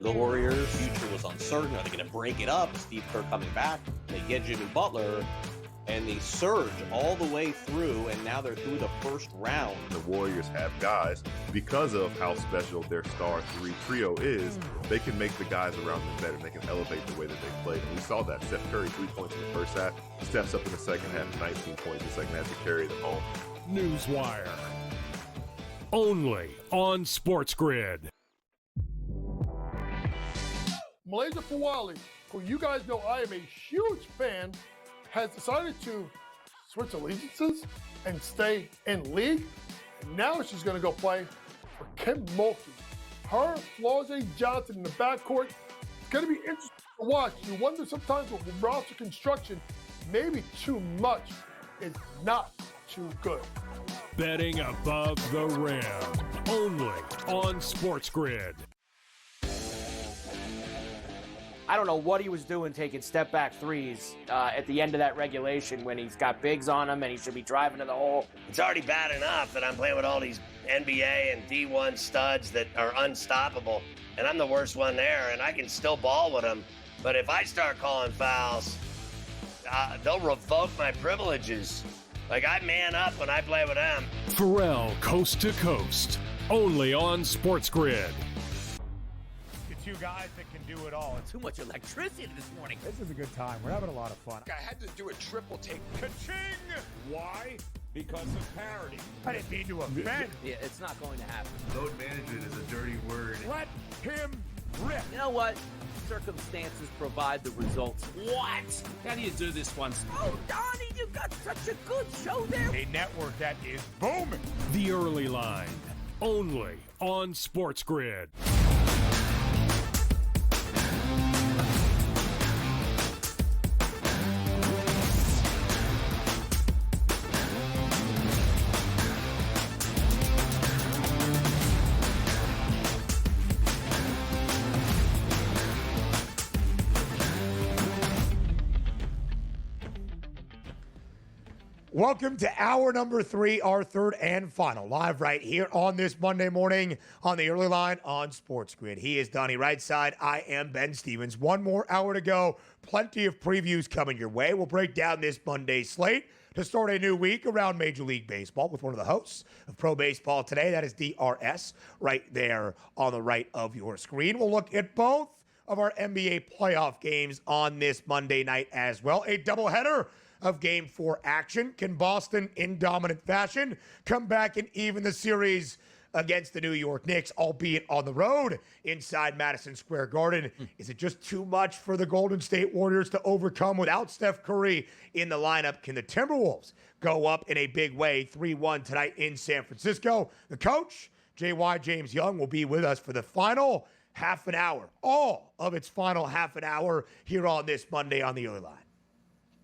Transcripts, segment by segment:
The Warriors' future was uncertain. Are they going to break it up? Steve Kerr coming back. They get Jimmy Butler, and they surge all the way through, and now they're through the first round. The Warriors have guys, because of how special their star three trio is, they can make the guys around them better, and they can elevate the way that they play. And we saw that. Steph Curry, 3 points in the first half, steps up in the second half, 19 points in the second half to carry them home. Newswire. Only on SportsGrid. Malaysia Fawali, who you guys know I am a huge fan, has decided to switch allegiances and stay in league. And now she's going to go play for Kim Mulkey. Her, Flau'jae Johnson in the backcourt. It's going to be interesting to watch. You wonder sometimes with roster construction, maybe too much is not too good. Betting above the rim. Only on SportsGrid. I don't know what he was doing taking step-back threes at the end of that regulation when he's got bigs on him and he should be driving to the hole. It's already bad enough that I'm playing with all these NBA and D1 studs that are unstoppable, and I'm the worst one there, and I can still ball with them. But if I start calling fouls, they'll revoke my privileges. Like, I man up when I play with them. Pharrell Coast to Coast. Only on SportsGrid. Two guys that can do it all. Too much electricity this morning. This is a good time. We're having a lot of fun. I had to do a triple take. Ka-ching! Why? Because of parity. I didn't mean to offend. Yeah, it's not going to happen. Load management is a dirty word. Let him rip. You know what? Circumstances provide the results. What? How do you do this one? Oh, Donnie, you got such a good show there. A network that is booming. The Early Line. Only on SportsGrid. Welcome to hour number 3, our third and final, live right here on this Monday morning on the Early Line on SportsGrid. He is Donnie Rightside. I am Ben Stevens. One more hour to go. Plenty of previews coming your way. We'll break down this Monday slate to start a new week around Major League Baseball with one of the hosts of Pro Baseball Today. That is DRS right there on the right of your screen. We'll look at both of our NBA playoff games on this Monday night as well. A doubleheader of Game 4 action. Can Boston, in dominant fashion, come back and even the series against the New York Knicks, albeit on the road inside Madison Square Garden? Is it just too much for the Golden State Warriors to overcome without Steph Curry in the lineup? Can the Timberwolves go up in a big way 3-1 tonight in San Francisco? The coach, J.Y. James Young, will be with us for the final half an hour, all of its final half an hour here on this Monday on the Early Line.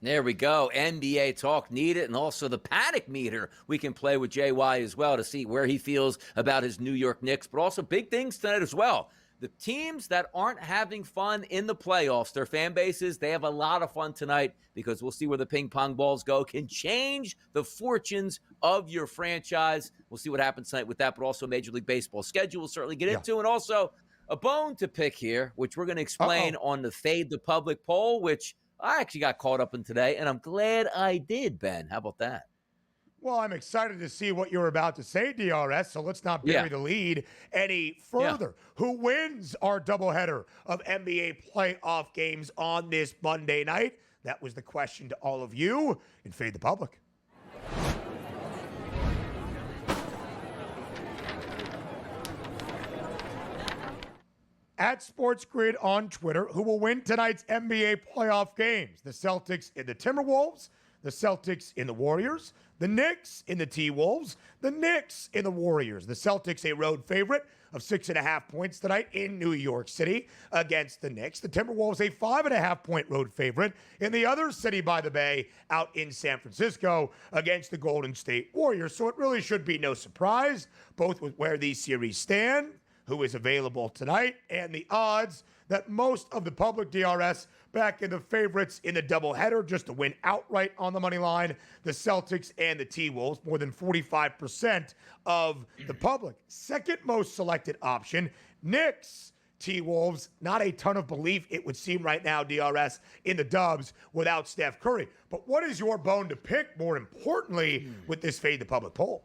There we go. NBA talk needed, and also the panic meter we can play with JY as well to see where he feels about his New York Knicks, but also big things tonight as well. The teams that aren't having fun in the playoffs, their fan bases, they have a lot of fun tonight because we'll see where the ping pong balls go. Can change the fortunes of your franchise. We'll see what happens tonight with that, but also Major League Baseball schedule we'll certainly get into, and also a bone to pick here, which we're going to explain on the Fade the Public poll, which I actually got caught up in today, and I'm glad I did, Ben. How about that? Well, I'm excited to see what you're about to say, DRS, so let's not bury the lead any further. Who wins our doubleheader of NBA playoff games on this Monday night? That was the question to all of you in Fade the Public. At SportsGrid on Twitter, who will win tonight's NBA playoff games? The Celtics in the Timberwolves, the Celtics in the Warriors, the Knicks in the T-Wolves, the Knicks in the Warriors. The Celtics a road favorite of 6.5 points tonight in New York City against the Knicks. The Timberwolves a 5.5-point road favorite in the other city by the Bay out in San Francisco against the Golden State Warriors. So it really should be no surprise, both with where these series stand, who is available tonight, and the odds that most of the public DRS back in the favorites in the doubleheader just to win outright on the money line, the Celtics and the T-Wolves, more than 45% of the public. Second most selected option, Knicks T-Wolves. Not a ton of belief, it would seem right now, DRS, in the Dubs without Steph Curry. But what is your bone to pick, more importantly, with this Fade the Public poll?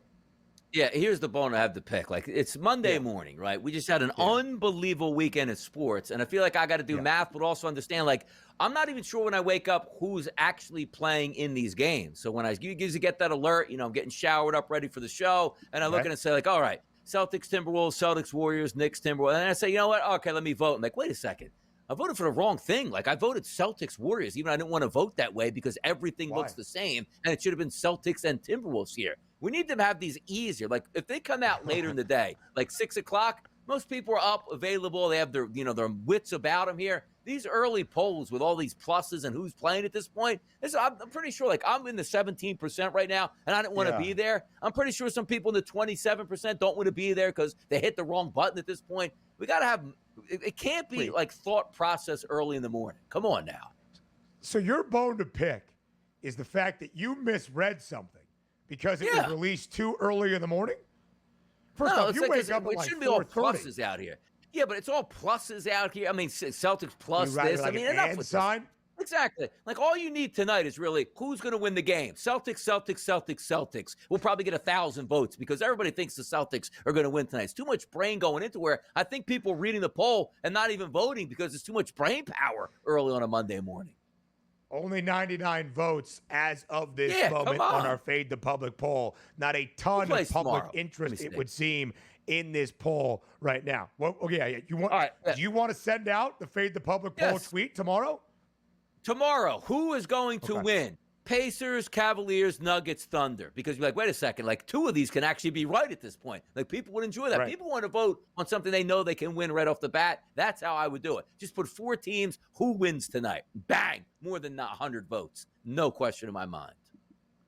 Yeah, here's the bone I have to pick. Like, it's Monday morning, right? We just had an unbelievable weekend of sports, and I feel like I got to do math, but also understand, like, I'm not even sure when I wake up who's actually playing in these games. So when you get that alert, I'm getting showered up, ready for the show, and I look and say, like, all right, Celtics, Timberwolves, Celtics, Warriors, Knicks, Timberwolves, and I say, you know what? Okay, let me vote. I'm like, wait a second. I voted for the wrong thing. Like, I voted Celtics, Warriors, even I didn't want to vote that way because everything looks the same, and it should have been Celtics and Timberwolves here. We need them to have these easier. Like, if they come out later in the day, like 6 o'clock, most people are up, available. They have their wits about them here. These early polls with all these pluses and who's playing at this point, I'm pretty sure, like, I'm in the 17% right now, and I didn't want to be there. I'm pretty sure some people in the 27% don't want to be there because they hit the wrong button at this point. We got to have – it can't be, like, thought process early in the morning. Come on now. So your bone to pick is the fact that you misread something because it was released too early in the morning? First off, you wake up at like 4:30. It shouldn't be all pluses out here. Yeah, but it's all pluses out here. I mean, Celtics plus this. Like, I mean, enough with this. Exactly. Like, all you need tonight is really who's going to win the game. Celtics, Celtics, Celtics, Celtics. We'll probably get 1,000 votes because everybody thinks the Celtics are going to win tonight. It's too much brain going into where I think people are reading the poll and not even voting because it's too much brain power early on a Monday morning. Only 99 votes as of this moment on our Fade the Public poll. Not a ton of public interest, it would seem, in this poll right now. Well, You want? Do you want to send out the Fade the Public poll tweet tomorrow? Tomorrow, who is going to win? Pacers, Cavaliers, Nuggets, Thunder. Because you're like, wait a second, like 2 of these can actually be right at this point. Like, people would enjoy that. Right. People want to vote on something they know they can win right off the bat. That's how I would do it. Just put 4 teams. Who wins tonight? Bang! More than 100 votes. No question in my mind.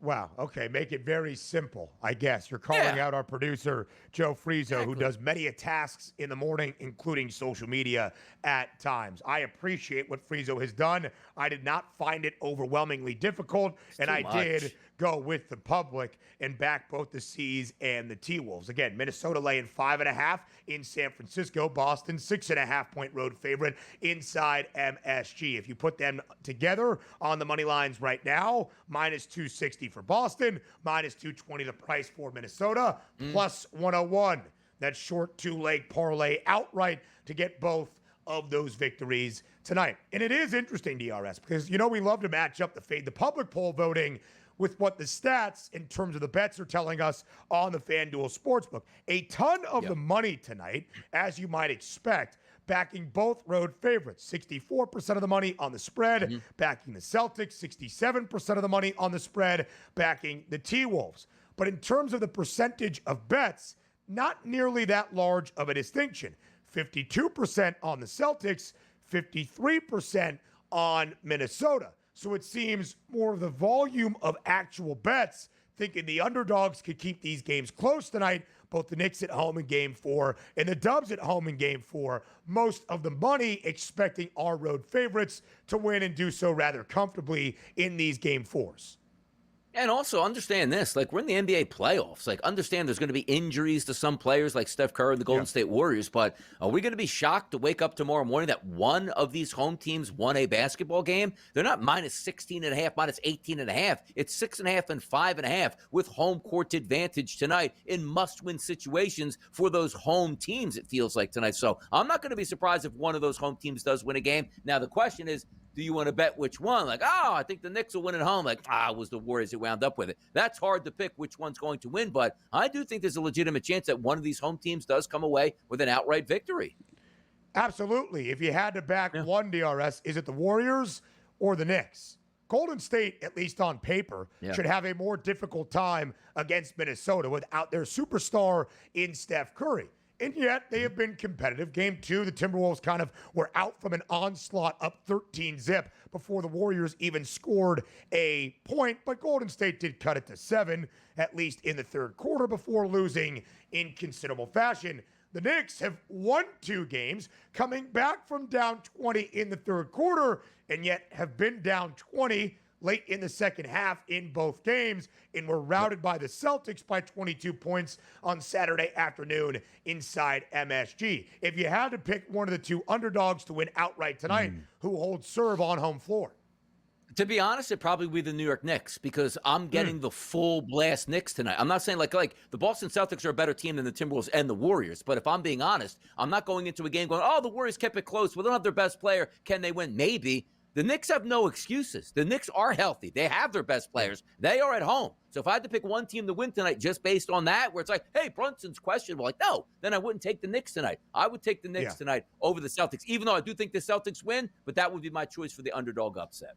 Wow. Okay. Make it very simple, I guess. You're calling out our producer, Joe Frieso, who does many tasks in the morning, including social media at times. I appreciate what Frieso has done. I did not find it overwhelmingly difficult, and I did go with the public and back both the C's and the T-Wolves. Again, Minnesota laying 5.5 in San Francisco. Boston, 6.5-point road favorite inside MSG. If you put them together on the money lines right now, minus 260 for Boston, minus 220 the price for Minnesota, plus 101. That short 2-leg parlay outright to get both of those victories tonight. And it is interesting, DRS, because, we love to match up the Fade the Public poll voting with what the stats in terms of the bets are telling us on the FanDuel Sportsbook. A ton of the money tonight, as you might expect, backing both road favorites. 64% of the money on the spread, backing the Celtics. 67% of the money on the spread, backing the T-Wolves. But in terms of the percentage of bets, not nearly that large of a distinction. 52% on the Celtics, 53% on Minnesota. So it seems more of the volume of actual bets, thinking the underdogs could keep these games close tonight, both the Knicks at home in Game 4 and the Dubs at home in Game 4. Most of the money expecting our road favorites to win and do so rather comfortably in these Game 4s. And also understand this, like, we're in the NBA playoffs. Like, understand there's going to be injuries to some players like Steph Curry and the Golden State Warriors, but are we going to be shocked to wake up tomorrow morning that one of these home teams won a basketball game? They're not minus 16.5, minus 18.5. It's 6.5 and 5.5 with home court advantage tonight in must-win situations for those home teams, it feels like tonight. So I'm not going to be surprised if one of those home teams does win a game. Now, the question is, do you want to bet which one? Like, I think the Knicks will win at home. Like, it was the Warriors who wound up with it. That's hard to pick which one's going to win, but I do think there's a legitimate chance that one of these home teams does come away with an outright victory. Absolutely. If you had to back one, DRS, is it the Warriors or the Knicks? Golden State, at least on paper, should have a more difficult time against Minnesota without their superstar in Steph Curry. And yet, they have been competitive. Game 2, the Timberwolves kind of were out from an onslaught up 13-zip before the Warriors even scored a point. But Golden State did cut it to 7, at least in the third quarter, before losing in considerable fashion. The Knicks have won 2 games, coming back from down 20 in the third quarter, and yet have been down 20 late in the second half in both games and were routed by the Celtics by 22 points on Saturday afternoon inside MSG. If you had to pick one of the two underdogs to win outright tonight, who holds serve on home floor? To be honest, it'd probably be the New York Knicks because I'm getting the full blast Knicks tonight. I'm not saying like the Boston Celtics are a better team than the Timberwolves and the Warriors, but if I'm being honest, I'm not going into a game going, oh, the Warriors kept it close. We don't have their best player. Can they win? Maybe. The Knicks have no excuses. The Knicks are healthy. They have their best players. They are at home. So if I had to pick one team to win tonight just based on that, where it's like, hey, Brunson's questionable, like, no, then I wouldn't take the Knicks tonight. I would take the Knicks tonight over the Celtics, even though I do think the Celtics win, but that would be my choice for the underdog upset.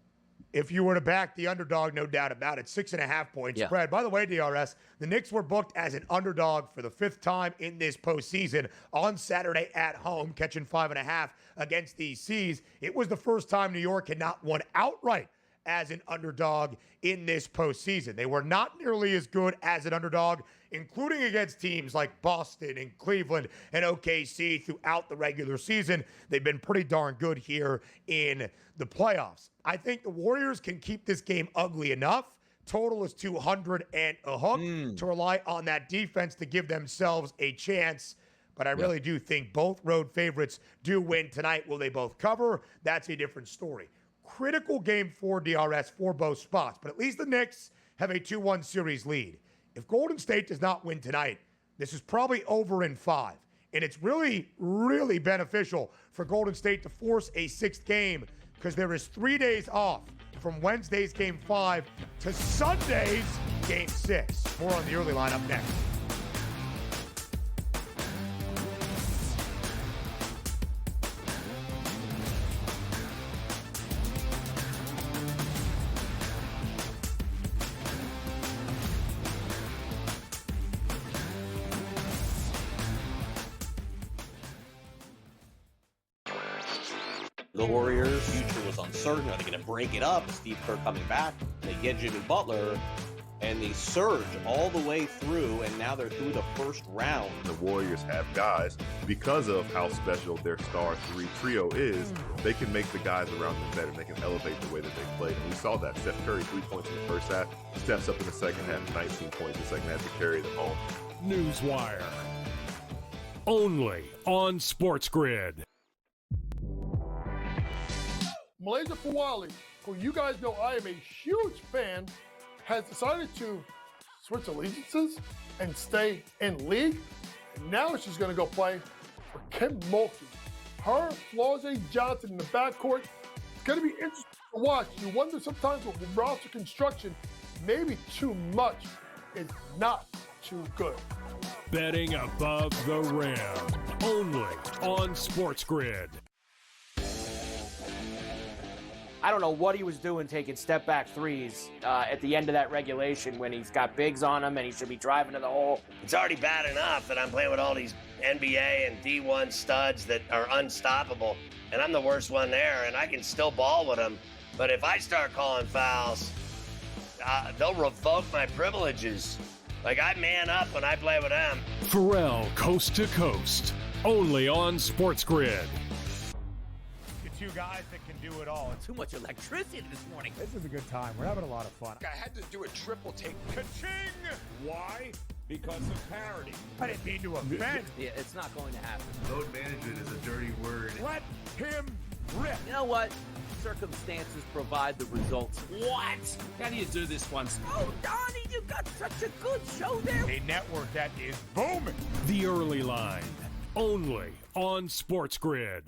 If you were to back the underdog, no doubt about it, 6.5 point spread. By the way, DRS, the Knicks were booked as an underdog for the 5th time in this postseason on Saturday at home, catching 5.5 against the C's. It was the first time New York had not won outright as an underdog in this postseason. They were not nearly as good as an underdog, including against teams like Boston and Cleveland and OKC throughout the regular season. They've been pretty darn good here in the playoffs. I think the Warriors can keep this game ugly enough. Total is 200 and a hook to rely on that defense to give themselves a chance. But I really do think both road favorites do win tonight. Will they both cover? That's a different story. Critical game for DRS for both spots, but at least the Knicks have a 2-1 series lead. If Golden State does not win tonight, this is probably over in 5. And it's really, really beneficial for Golden State to force a 6th game because there is 3 days off from Wednesday's Game 5 to Sunday's Game 6. More on the early line up next. The Warriors' future was uncertain. Are they going to break it up? Steve Kerr coming back. They get Jimmy Butler, and they surge all the way through, and now they're through the first round. The Warriors have guys, because of how special their star 3 trio is, they can make the guys around them better. They can elevate the way that they play. And we saw that. Steph Curry, 3 points in the first half, steps up in the second half, 19 points in the second half to carry them home. Newswire. Only on SportsGrid. Malaysia Fawali, who you guys know I am a huge fan, has decided to switch allegiances and stay in league. And now she's going to go play for Kim Mulkey. Her, Flau'jae Johnson in the backcourt. It's going to be interesting to watch. You wonder sometimes with roster construction, maybe too much is not too good. Betting above the rim. Only on SportsGrid. I don't know what he was doing taking step-back threes at the end of that regulation when he's got bigs on him and he should be driving to the hole. It's already bad enough that I'm playing with all these NBA and D1 studs that are unstoppable, and I'm the worst one there, and I can still ball with them. But if I start calling fouls, they'll revoke my privileges. Like, I man up when I play with them. Pharrell Coast to Coast. Only on SportsGrid. The two guys that can do it all. Too much electricity this morning. This is a good time. We're having a lot of fun. I had to do a triple take. Ka-ching! Why? Because of parity. I didn't mean to offend. Yeah, it's not going to happen. Load management is a dirty word. Let him rip. You know what? Circumstances provide the results. What? How do you do this once? Oh, Donnie, you got such a good show there. A network that is booming. The early line. Only on SportsGrid.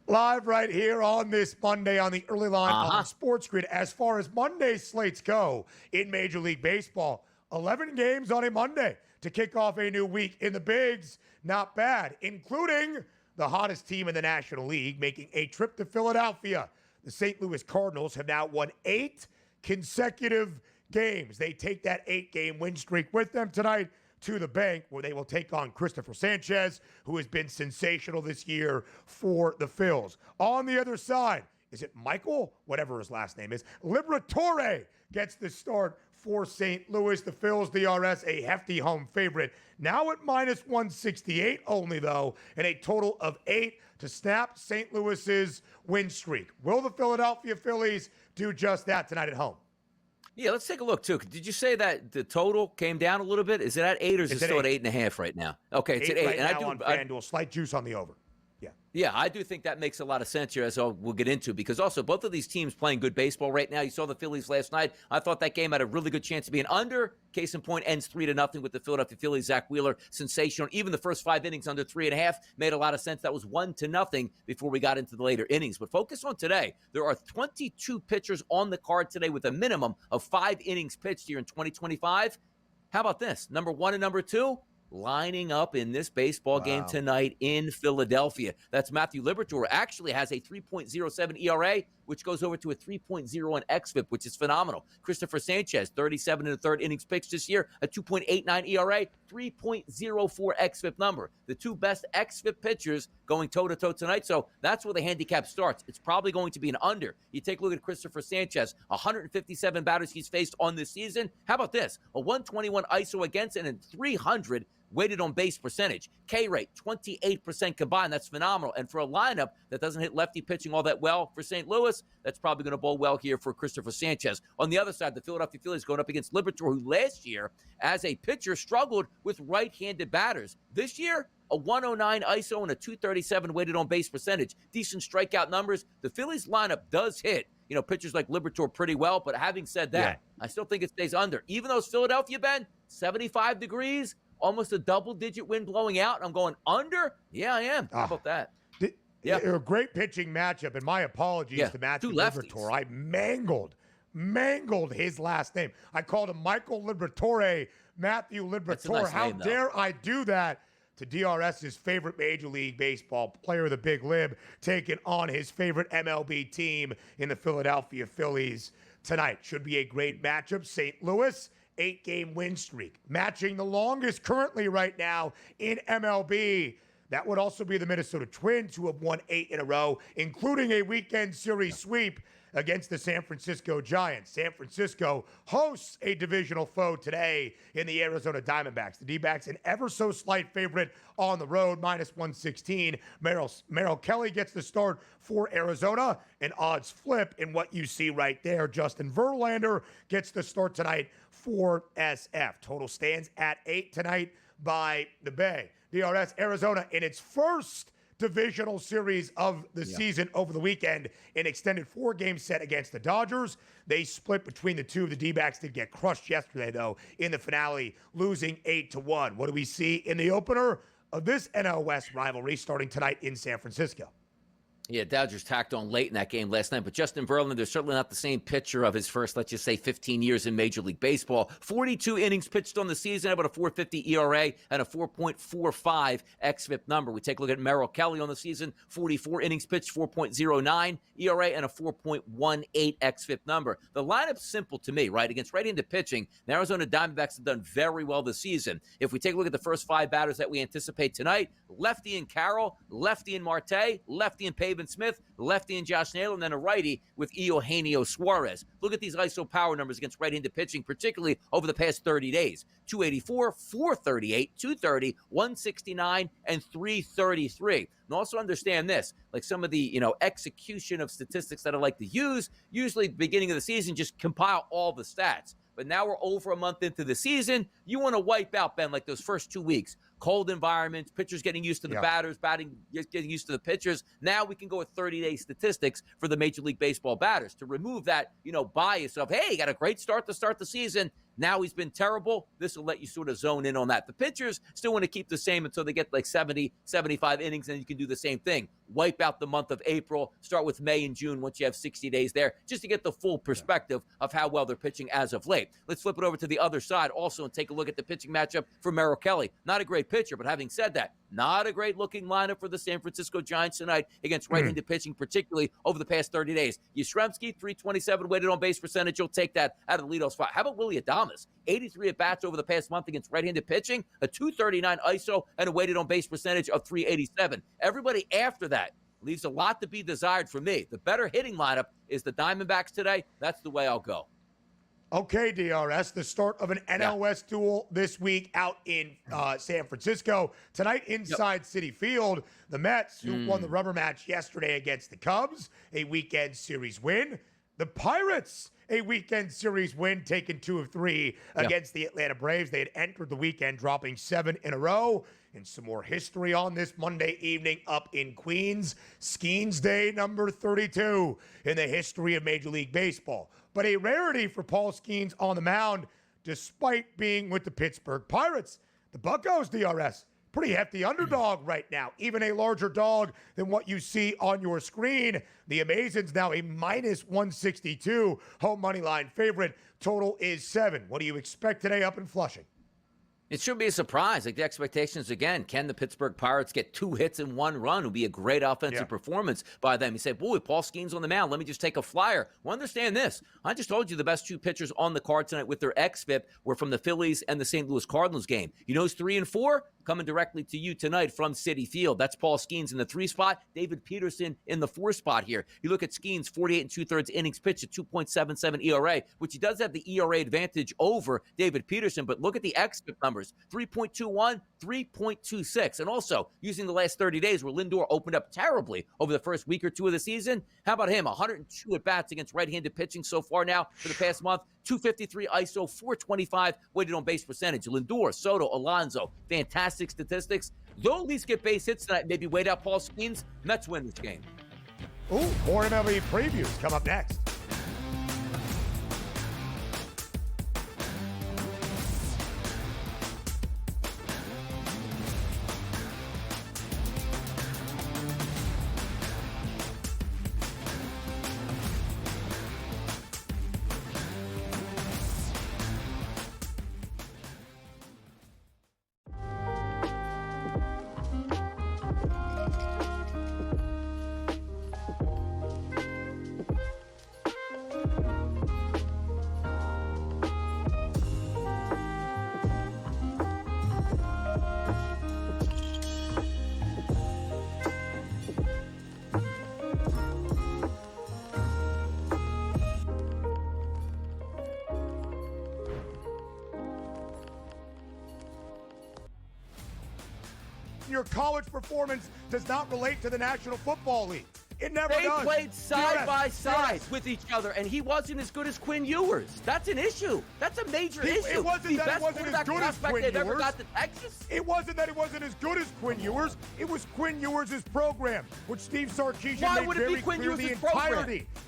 Live right here on this Monday on the early line on SportsGrid. As far as Monday slates go in Major League Baseball, 11 games on a Monday to kick off a new week in the bigs. Not bad, including the hottest team in the National League making a trip to Philadelphia. The St. Louis Cardinals have now won 8 consecutive games. They take that 8-game win streak with them tonight to the bank, where they will take on Christopher Sanchez, who has been sensational this year for the Phils. On the other side, is it Michael? Whatever his last name is. Liberatore gets the start for St. Louis. The Phils DRS, a hefty home favorite. Now at minus 168 only, though, and a total of 8 to snap St. Louis's win streak. Will the Philadelphia Phillies do just that tonight at home? Yeah, let's take a look, too. Did you say that the total came down a little bit? Is it at 8 or is it still at 8.5 right now? Okay, it's at 8. Right and now on FanDuel, slight juice on the over. Yeah, I do think that makes a lot of sense here, as we'll get into, because also both of these teams playing good baseball right now. You saw the Phillies last night. I thought that game had a really good chance to be an under. Case in point, ends 3-0 with the Philadelphia Phillies. Zach Wheeler, sensational. Even the first 5 innings under 3.5 made a lot of sense. That was 1-0 before we got into the later innings. But focus on today. There are 22 pitchers on the card today with a minimum of 5 innings pitched here in 2025. How about this? Number 1 and number 2? Lining up in this baseball game tonight in Philadelphia. That's Matthew Liberatore. Actually has a 3.07 ERA, which goes over to a 3.0 on xFIP, which is phenomenal. Christopher Sanchez, 37 and a third innings pitched this year, a 2.89 ERA, 3.04 xFIP number. The two best xFIP pitchers going toe-to-toe tonight, so that's where the handicap starts. It's probably going to be an under. You take a look at Christopher Sanchez, 157 batters he's faced on this season. How about this? A 121 ISO against and a 300 weighted on base percentage. K rate, 28% combined. That's phenomenal. And for a lineup that doesn't hit lefty pitching all that well for St. Louis, that's probably going to bowl well here for Christopher Sanchez. On the other side, the Philadelphia Phillies going up against Liberatore, who last year, as a pitcher, struggled with right-handed batters. This year, a 109 ISO and a 237 weighted on base percentage. Decent strikeout numbers. The Phillies lineup does hit, pitchers like Liberatore pretty well. But having said that, I still think it stays under. Even though it's Philadelphia, Ben, 75 degrees, almost a double-digit wind blowing out. I'm going under? Yeah, I am. How about that? A great pitching matchup, and my apologies to Matthew Liberatore. I mangled his last name. I called him Michael Liberatore, Matthew Liberatore. How dare I do that to DRS's favorite Major League Baseball player, the Big Lib, taking on his favorite MLB team in the Philadelphia Phillies tonight. Should be a great matchup. St. Louis, 8-game win streak, matching the longest currently right now in MLB. That would also be the Minnesota Twins, who have won 8 in a row, including a weekend series sweep against the San Francisco Giants. San Francisco hosts a divisional foe today in the Arizona Diamondbacks. The D-backs, an ever so slight favorite on the road, minus 116. Merrill Kelly gets the start for Arizona. An odds flip in what you see right there. Justin Verlander gets the start tonight for SF. Total stands at 8 tonight by the Bay. DRS Arizona in its first divisional series of the season over the weekend, an extended 4-game set against the Dodgers. They split between the two. The D-backs did get crushed yesterday, though, in the finale, losing 8-1. What do we see in the opener of this NL West rivalry starting tonight in San Francisco? Yeah, Dodgers tacked on late in that game last night, but Justin Verlander, certainly not the same pitcher of his first, let's just say, 15 years in Major League Baseball. 42 innings pitched on the season, about a 4.50 ERA and a 4.45 xFIP number. We take a look at Merrill Kelly on the season, 44 innings pitched, 4.09 ERA and a 4.18 xFIP number. The lineup's simple to me, right? Against right-handed pitching, the Arizona Diamondbacks have done very well this season. If we take a look at the first 5 batters that we anticipate tonight, lefty in Carroll, lefty in Marte, lefty in Pavin Smith, lefty in Josh Naylor, and then a righty with Eugenio Suarez. Look at these ISO power numbers against right-handed pitching, particularly over the past 30 days. 284, 438, 230, 169, and 333. And also understand this, like some of the, execution of statistics that I like to use, usually at the beginning of the season, just compile all the stats. But now we're over a month into the season. You want to wipe out, Ben, like those first 2 weeks. Cold environments, pitchers getting used to the batters, getting used to the pitchers. Now we can go with 30-day statistics for the Major League Baseball batters to remove that, bias of, hey, he got a great start to start the season. Now he's been terrible. This will let you sort of zone in on that. The pitchers still want to keep the same until they get like 70, 75 innings, and you can do the same thing. Wipe out the month of April, start with May and June once you have 60 days there, just to get the full perspective of how well they're pitching as of late. Let's flip it over to the other side also and take a look at the pitching matchup for Merrill Kelly. Not a great pitcher, but having said that, Not a great looking lineup for the San Francisco Giants tonight against right-handed pitching, particularly over the past 30 days. Yastrzemski, 327 weighted on base percentage. You'll take that out of the leadoff spot. How about Willie Adames? 83 at-bats over the past month against right-handed pitching, a 239 ISO, and a weighted on base percentage of 387. Everybody after that leaves a lot to be desired for me. The better hitting lineup is the Diamondbacks today. That's the way I'll go. Okay, DRS, the start of an NL West duel this week out in San Francisco. Tonight inside Citi Field, the Mets, who won the rubber match yesterday against the Cubs, a weekend series win. The Pirates, a weekend series win, taking 2 of 3 against the Atlanta Braves. They had entered the weekend dropping 7 in a row. And some more history on this Monday evening up in Queens. Skeens Day number 32 in the history of Major League Baseball. But a rarity for Paul Skeens on the mound, despite being with the Pittsburgh Pirates. The Buccos, DRS, pretty hefty underdog right now, even a larger dog than what you see on your screen. The Amazons now a minus 162 home money line favorite. Total is 7. What do you expect today up in Flushing? It should be a surprise. Like the expectations again, can the Pittsburgh Pirates get 2 hits in 1 run? It would be a great offensive performance by them. You say, boy, Paul Skeens on the mound. Let me just take a flyer. Well, understand this. I just told you the best 2 pitchers on the card tonight with their xFIP were from the Phillies and the St. Louis Cardinals game. You know who's 3 and 4? Coming directly to you tonight from Citi Field. That's Paul Skeens in the 3 spot, David Peterson in the 4 spot here. You look at Skeens, 48 2/3 innings pitched at 2.77 ERA, which he does have the ERA advantage over David Peterson, but look at the xFIP numbers, 3.21, 3.26. And also, using the last 30 days where Lindor opened up terribly over the first week or 2 of the season, how about him? 102 at-bats against right-handed pitching so far now for the past month, 253 ISO, 425 weighted on base percentage. Lindor, Soto, Alonso, fantastic statistics. They'll at least get base hits tonight, maybe wait out Paul Skeens. Mets win this game. Ooh, more MLB previews come up next. Your college performance does not relate to the National Football League. It never does. They played side by side with each other, and he wasn't as good as Quinn Ewers. That's an issue. That's a major issue. It wasn't that it wasn't as good as Quinn Ewers. Ever got to Texas. It wasn't that it wasn't as good as Quinn Ewers. It was Quinn Ewers' program, which Steve Sarkisian made very clear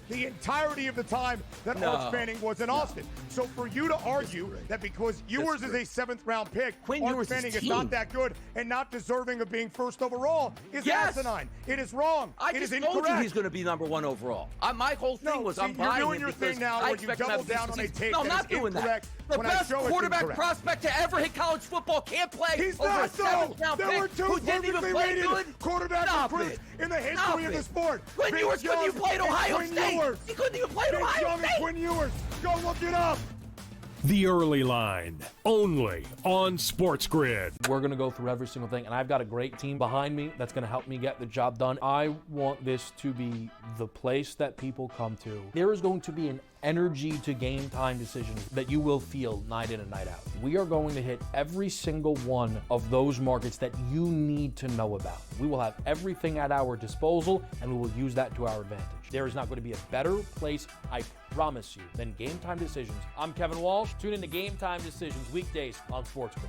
the entirety of the time that Arch Manning was in Austin. So for you to argue that because Ewers is a 7th-round pick, Arch Manning is not that good and not deserving of being 1st overall is asinine. It is wrong. It is incorrect. He's going to be number 1 overall. My whole thing was I'm buying you're doing your thing now where you double down on a tape that is incorrect. The best quarterback prospect to ever hit college football can't play. He's over not a 7th-round There were 2 perfectly rated quarterback recruits in the history of the sport. Quinn Ewers couldn't even play at Ohio State. He couldn't even play at Ohio State. Quinn Ewers. Go look it up. The Early Line, only on SportsGrid. We're going to go through every single thing, and I've got a great team behind me that's going to help me get the job done. I want this to be the place that people come to. There is going to be an energy to game time decisions that you will feel night in and night out. We are going to hit every single one of those markets that you need to know about. We will have everything at our disposal, and we will use that to our advantage. There is not going to be a better place, I promise you, than Game Time Decisions. I'm Kevin Walsh. Tune in to Game Time Decisions weekdays on SportsGrid.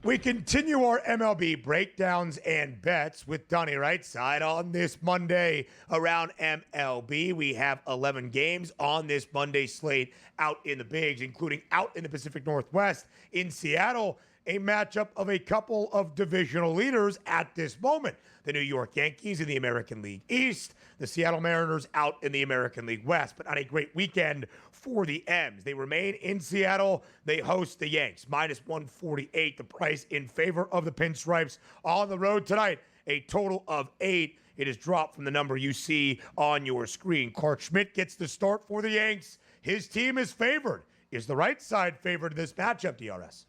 We continue our MLB breakdowns and bets with Donnie Rightside on this Monday around MLB. We have 11 games on this Monday slate out in the bigs, including out in the Pacific Northwest in Seattle, a matchup of a couple of divisional leaders at this moment. The New York Yankees in the American League East, the Seattle Mariners out in the American League West, but on a great weekend for the M's. They remain in Seattle. They host the Yanks, minus 148, the price in favor of the Pinstripes on the road tonight. A total of 8. It is dropped from the number you see on your screen. Clark Schmidt gets the start for the Yanks. His team is favored. Is the right side favored in this matchup, DRS?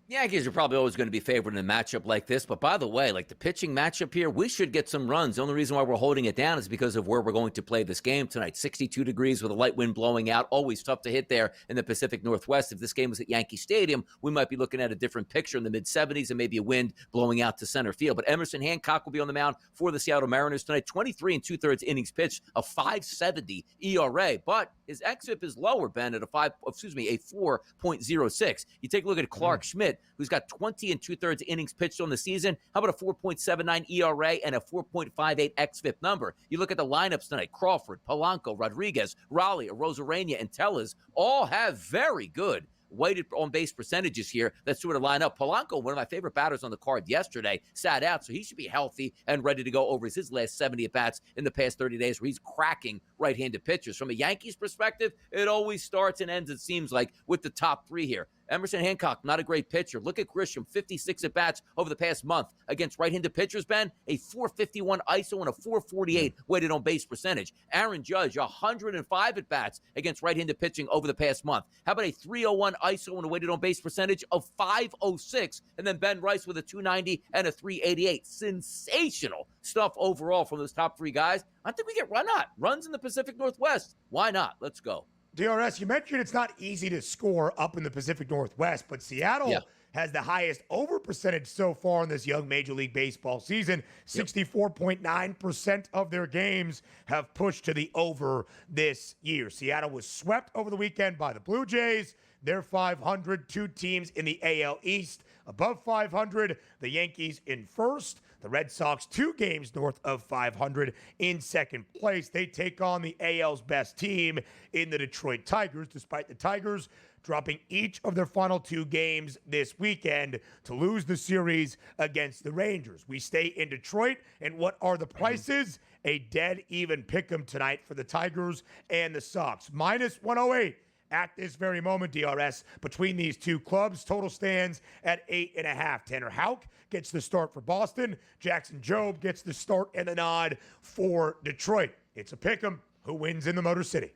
Yankees are probably always going to be favored in a matchup like this. But by the way, like the pitching matchup here, we should get some runs. The only reason why we're holding it down is because of where we're going to play this game tonight. 62 degrees with a light wind blowing out. Always tough to hit there in the Pacific Northwest. If this game was at Yankee Stadium, we might be looking at a different picture in the mid-70s and maybe a wind blowing out to center field. But Emerson Hancock will be on the mound for the Seattle Mariners tonight. 23 and 2/3 innings pitched, a 5.70 ERA. But his xFIP is lower, Ben, at a 4.06. You take a look at Clark Schmidt, who's got 20 and 2/3 innings pitched on the season. How about a 4.79 ERA and a 4.58 xFIP number? You look at the lineups tonight: Crawford, Polanco, Rodriguez, Raleigh, Rosarena, and Tellez all have very good weighted on base percentages here that sort of line up. Polanco, one of my favorite batters on the card yesterday, sat out, so he should be healthy and ready to go over his last 70 at-bats in the past 30 days where he's cracking right-handed pitchers. From a Yankees perspective, it always starts and ends, it seems like, with the top three here. Emerson Hancock, not a great pitcher. Look at Grisham, 56 at-bats over the past month against right-handed pitchers, Ben. A 451 ISO and a 448 weighted on base percentage. Aaron Judge, 105 at-bats against right-handed pitching over the past month. How about a 301 ISO and a weighted on base percentage of 506? And then Ben Rice with a 290 and a 388. Sensational stuff overall from those top three guys. I think we get runs in the Pacific Northwest. Why not? Let's go. DRS, you mentioned it's not easy to score up in the Pacific Northwest, but Seattle has the highest over percentage so far in this young Major League Baseball season. 64.9% of their games have pushed to the over this year. Seattle was swept over the weekend by the Blue Jays. They're 500, two teams in the AL East above 500. The Yankees in first. The Red Sox 2 games north of 500 in second place. They take on the AL's best team in the Detroit Tigers, despite the Tigers dropping each of their final 2 games this weekend to lose the series against the Rangers. We stay in Detroit, and what are the prices? A dead even pick'em tonight for the Tigers and the Sox. Minus 108. At this very moment, DRS, between these two clubs, total stands at 8.5. Tanner Houck gets the start for Boston. Jackson Jobe gets the start and the nod for Detroit. It's a pick'em. Who wins in the Motor City?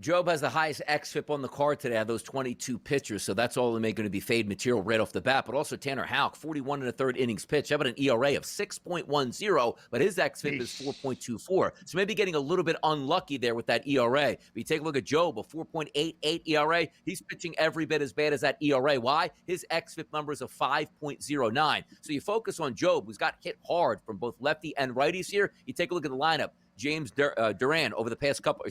Jobe has the highest xFIP on the card today out of those 22 pitchers, so that's all going to be fade material right off the bat. But also Tanner Houck, 41 1/3 innings pitched. How about an ERA of 6.10, but his xFIP is 4.24. So maybe getting a little bit unlucky there with that ERA. But you take a look at Jobe, a 4.88 ERA. He's pitching every bit as bad as that ERA. Why? His xFIP number is a 5.09. So you focus on Jobe, who's got hit hard from both lefty and righties here. You take a look at the lineup. Jaron Duran over the past couple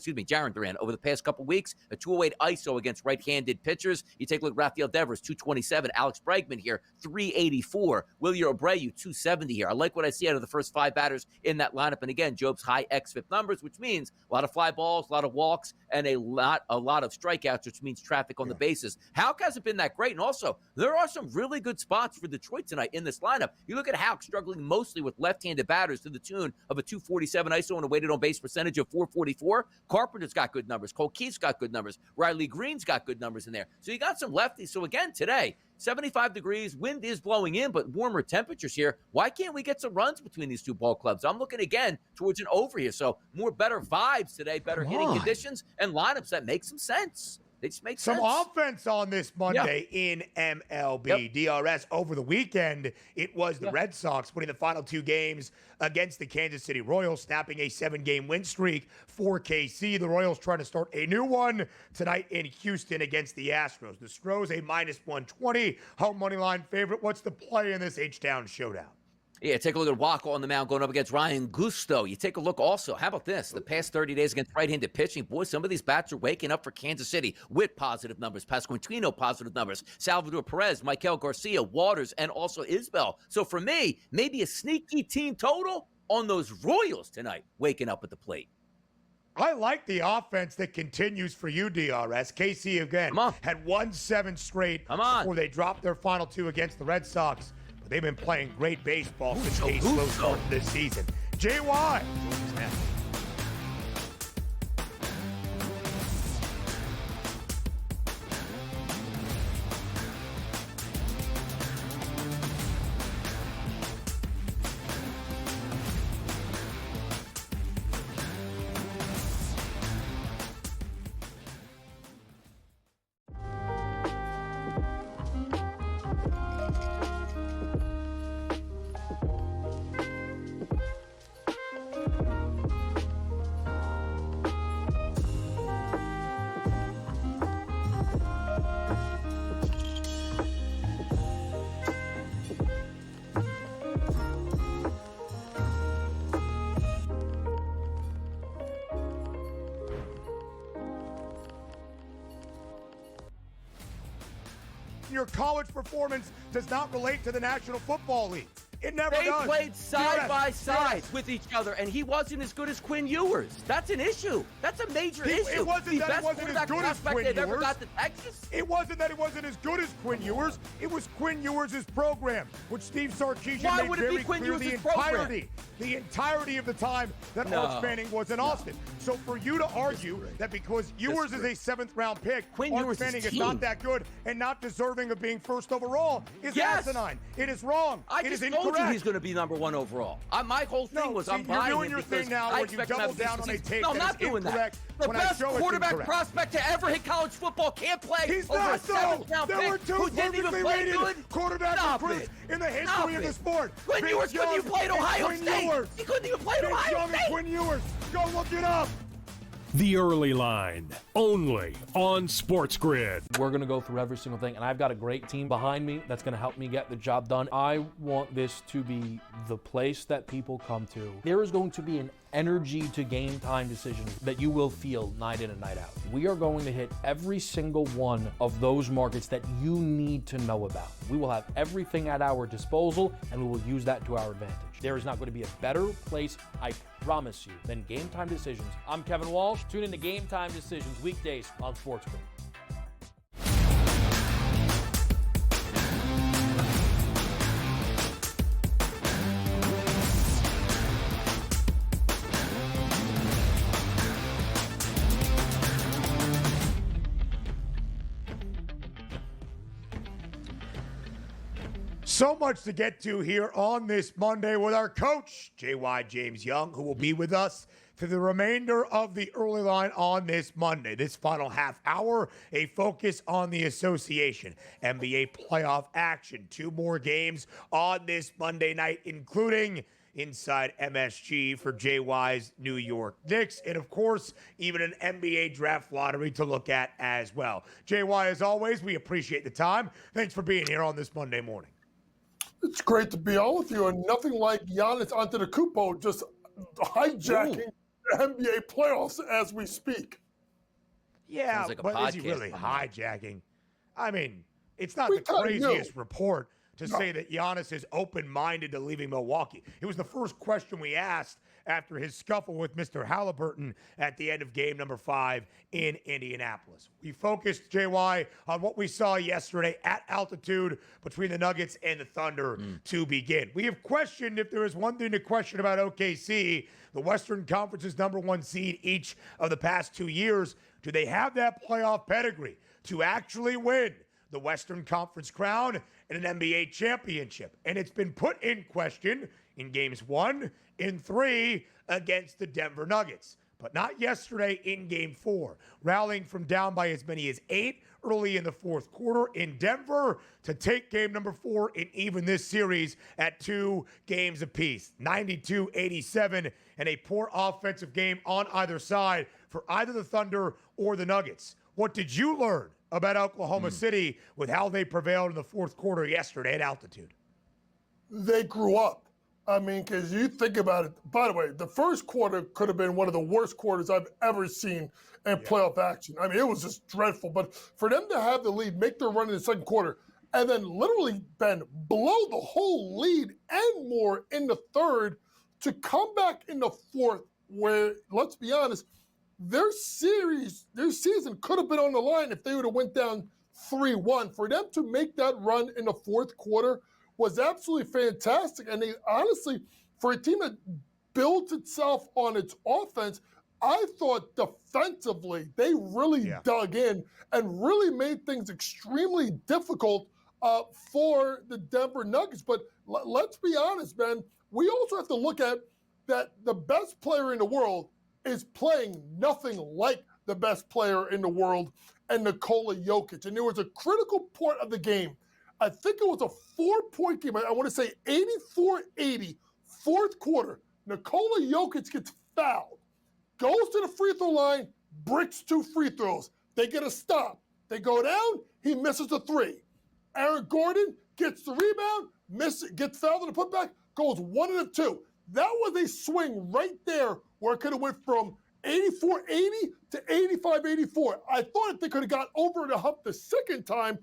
weeks, a 208 ISO against right-handed pitchers. You take a look at Rafael Devers, 227. Alex Bregman here, 384. Wilyer Abreu, 270 here. I like what I see out of the first 5 batters in that lineup. And again, Jobe's high xFIP numbers, which means a lot of fly balls, a lot of walks, and a lot of strikeouts, which means traffic on the bases. Houck hasn't been that great. And also, there are some really good spots for Detroit tonight in this lineup. You look at Houck struggling mostly with left-handed batters to the tune of a 247 ISO and a weighted on base percentage of 444. Carpenter's got good numbers. Cole Keith's got good numbers. Riley Green's got good numbers in there. So you got some lefties. So again, today, 75 degrees, wind is blowing in, but warmer temperatures here. Why can't we get some runs between these two ball clubs? I'm looking again towards an over here. So more better vibes today, better hitting conditions, and lineups that make some sense. They just make some sense. offense on this Monday in MLB. DRS over the weekend, it was the Red Sox winning the final 2 games against the Kansas City Royals, snapping a 7-game win streak for KC. The Royals trying to start a new one tonight in Houston against the Astros. The Stros, a minus 120 home money line favorite. What's the play in this H-Town showdown? Yeah, take a look at Waka on the mound going up against Ryan Gusto. You take a look also. How about this? The past 30 days against right-handed pitching. Boy, some of these bats are waking up for Kansas City with positive numbers. Pasquantino, positive numbers. Salvador Perez, Michael Garcia, Waters, and also Isbell. So for me, maybe a sneaky team total on those Royals tonight, waking up at the plate. I like the offense that continues for you, DRS. KC again had won 7 straight before they dropped their final 2 against the Red Sox. But they've been playing great baseball since Case Lowe started this season. JY. Your college performance does not relate to the National Football League. It never does. They played side by side with each other, and he wasn't as good as Quinn Ewers. That's an issue. That's a major issue. It wasn't that it wasn't as good as Quinn Ewers. Ever got to Texas. It wasn't that it wasn't as good as Quinn Ewers. It was Quinn Ewers' program, which Steve Sarkisian made very clear the entirety of the time that Arch Manning was in Austin. So for you to argue that because Ewers is a 7th-round pick, Arch Manning is not that good and not deserving of being first overall is asinine. It is wrong. It is incorrect. He's going to be number 1 overall. My whole thing was I'm buying you're doing your thing now where you double down on a take no, I'm that not is doing incorrect. That. The best quarterback prospect to ever hit college football can't play. He's over not a 7th-round There were pick 2 who didn't even perfectly play rated good. quarterback recruits in the history of the sport. Quinn Ewers couldn't even play at Ohio State. He couldn't even play at Ohio State. Quinn Ewers. Go look it up. The Early Line, only on SportsGrid. We're going to go through every single thing, and I've got a great team behind me that's going to help me get the job done. I want this to be the place that people come to. There is going to be an energy to game time decisions that you will feel night in and night out. We are going to hit every single one of those markets that you need to know about. We will have everything at our disposal, and we will use that to our advantage. There is not going to be a better place, I promise you, than Game Time Decisions. I'm Kevin Walsh. Tune in to Game Time Decisions weekdays on SportsGrid. So much to get to here on this Monday with our coach, J.Y. James Young, who will be with us for the remainder of the early line on this Monday. This final half hour, a focus on the association. NBA playoff action. 2 more games on this Monday night, including inside MSG for JY's New York Knicks. And, of course, even an NBA draft lottery to look at as well. JY, as always, we appreciate the time. Thanks for being here on this Monday morning. It's great to be on with you, and nothing like Giannis Antetokounmpo just hijacking the NBA playoffs as we speak. Yeah, like but is he really hijacking? I mean, it's not the craziest report to say that Giannis is open-minded to leaving Milwaukee. It was the first question we asked after his scuffle with Mr. Halliburton at the end of game number 5 in Indianapolis. We focused, JY, on what we saw yesterday at altitude between the Nuggets and the Thunder to begin. We have questioned if there is one thing to question about OKC, the Western Conference's #1 seed each of the past 2 years. Do they have that playoff pedigree to actually win the Western Conference crown and an NBA championship? And it's been put in question in games 1 and 3 against the Denver Nuggets, but not yesterday in game 4, rallying from down by as many as 8 early in the fourth quarter in Denver to take game number 4 and even this series at 2 games apiece. 92-87, and a poor offensive game on either side for either the Thunder or the Nuggets. What did you learn about Oklahoma City with how they prevailed in the fourth quarter yesterday at altitude? They grew up. I mean, because you think about it. By the way, the first quarter could have been one of the worst quarters I've ever seen in playoff action. I mean, it was just dreadful. But for them to have the lead, make their run in the second quarter, and then literally, Ben, blow the whole lead and more in the third to come back in the fourth, where, let's be honest, their season could have been on the line if they would have went down 3-1. For them to make that run in the fourth quarter was absolutely fantastic. And they honestly, for a team that builds itself on its offense, I thought defensively they really dug in and really made things extremely difficult for the Denver Nuggets. But let's be honest, man, we also have to look at that the best player in the world is playing nothing like the best player in the world, and Nikola Jokic. And there was a critical part of the game. I think it was a 4-point game. I want to say 84-80, fourth quarter. Nikola Jokic gets fouled, goes to the free throw line, bricks 2 free throws. They get a stop. They go down. He misses a 3. Aaron Gordon gets the rebound, gets fouled on the putback, goes 1 and 2. That was a swing right there where it could have went from 84-80 to 85-84. I thought if they could have got over the hump the second time,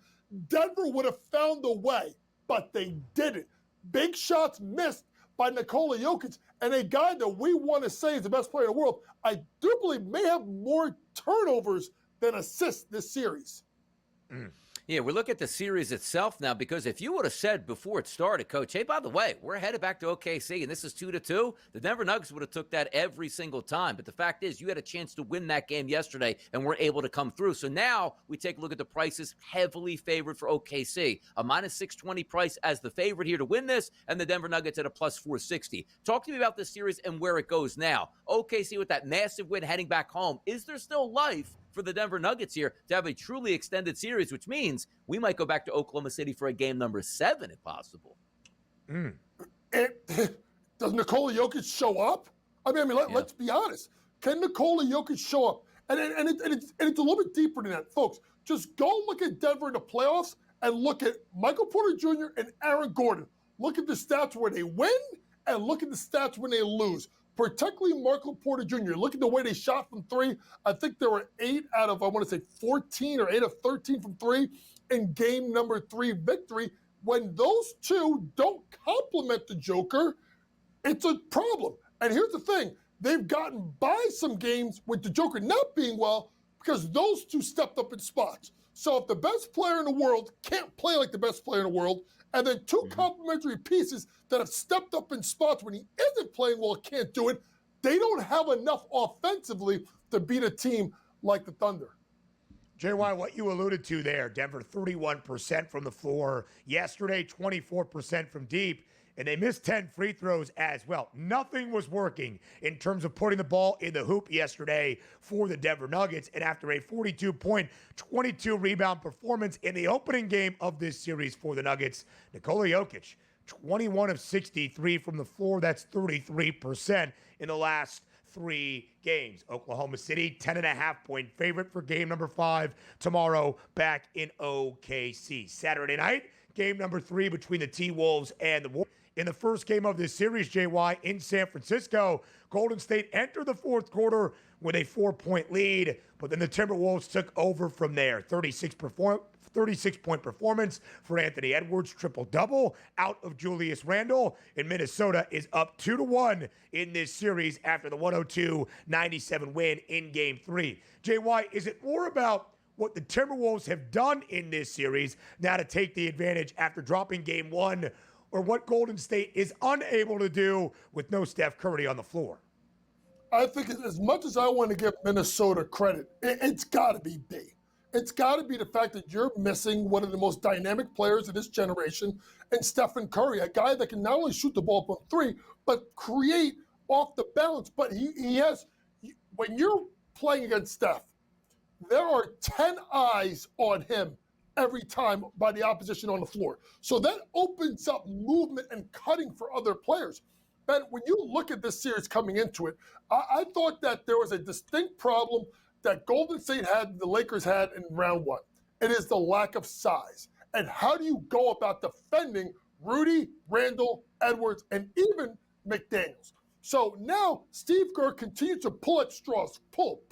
Denver would have found a way, but they didn't. Big shots missed by Nikola Jokic, and a guy that we want to say is the best player in the world, I do believe may have more turnovers than assists this series. Yeah, we look at the series itself now, because if you would have said before it started, Coach, hey, by the way, we're headed back to OKC, and this is 2-2, the Denver Nuggets would have took that every single time. But the fact is, you had a chance to win that game yesterday, and we're able to come through. So now we take a look at the prices, heavily favored for OKC. A minus 620 price as the favorite here to win this, and the Denver Nuggets at a plus 460. Talk to me about this series and where it goes now. OKC with that massive win heading back home. Is there still life for the Denver Nuggets here to have a truly extended series, which means we might go back to Oklahoma City for a game number 7 if possible? Does Nikola Jokic show up? I mean, let's be honest. Can Nikola Jokic show up? And it's a little bit deeper than that, folks. Just go look at Denver in the playoffs and look at Michael Porter Jr. and Aaron Gordon. Look at the stats where they win and look at the stats when they lose. Particularly Michael Porter Jr. Look at the way they shot from 3. I think there were 8 out of, I want to say 14 or 8 of 13 from 3 in game number 3 victory. When those two don't complement the Joker, it's a problem. And here's the thing. They've gotten by some games with the Joker not being well because those two stepped up in spots. So if the best player in the world can't play like the best player in the world, and then 2 complementary pieces that have stepped up in spots when he isn't playing well can't do it, they don't have enough offensively to beat a team like the Thunder. JY, what you alluded to there, Denver 31% from the floor yesterday, 24% from deep, and they missed 10 free throws as well. Nothing was working in terms of putting the ball in the hoop yesterday for the Denver Nuggets, and after a 42-point, 22-rebound performance in the opening game of this series for the Nuggets, Nikola Jokic, 21 of 63 from the floor. That's 33% in the last 3 games. Oklahoma City, 10.5-point favorite for game number 5 tomorrow back in OKC. Saturday night, game number 3 between the T-Wolves and the Warriors. In the first game of this series, JY, in San Francisco, Golden State entered the fourth quarter with a 4-point lead, but then the Timberwolves took over from there. 36-point performance for Anthony Edwards, triple-double out of Julius Randle, and Minnesota is up 2-1 in this series after the 102-97 win in Game 3. JY, is it more about what the Timberwolves have done in this series now to take the advantage after dropping Game 1, or what Golden State is unable to do with no Steph Curry on the floor? I think as much as I want to give Minnesota credit, it's got to be B. It's got to be the fact that you're missing one of the most dynamic players of this generation in Stephen Curry, a guy that can not only shoot the ball from 3, but create off the balance. But he has, when you're playing against Steph, there are 10 eyes on him every time by the opposition on the floor. So that opens up movement and cutting for other players. Ben, when you look at this series coming into it, I thought that there was a distinct problem that Golden State had, the Lakers had in round 1. It is the lack of size. And how do you go about defending Rudy, Randall, Edwards, and even McDaniels. So now Steve Kerr continues to pull at straws, pull.